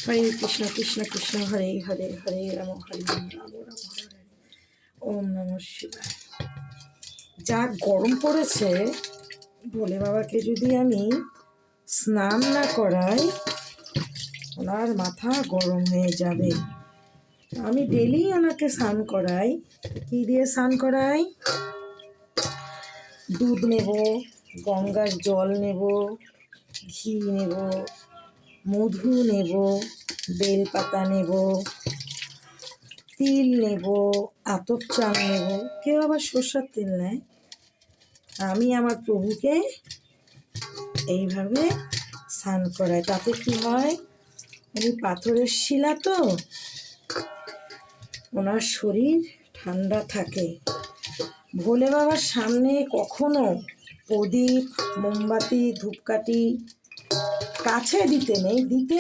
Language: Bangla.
হরে কৃষ্ণ কৃষ্ণ কৃষ্ণ হরে হরে হরে রাম হরে রাম রাম রাম হরে হরে। ওম নমঃ শিবায়। যা গরম পড়েছে, ভোলে বাবাকে যদি আমি স্নান না করাই ওনার মাথা গরম হয়ে যাবে। আমি ডেলি ওনাকে স্নান করাই। কি দিয়ে স্নান করাই? দুধ নেব, গঙ্গার জল নেব, ঘি নেব, মধু নেব, বেলপাতা নেব, তিল নেব, আতপ চাল নেব, কেউ আবার সরষের তেল নেয়। আমি আমার প্রভুকে এইভাবে স্নান করাই। তাতে কি হয়, উনি পাথরের শিলা তো, ওনার শরীর ঠান্ডা থাকে। ভোলে বাবার সামনে কখনো প্রদীপ, মোমবাতি, ধূপকাঠি কাছে দিতে নেই, দিতে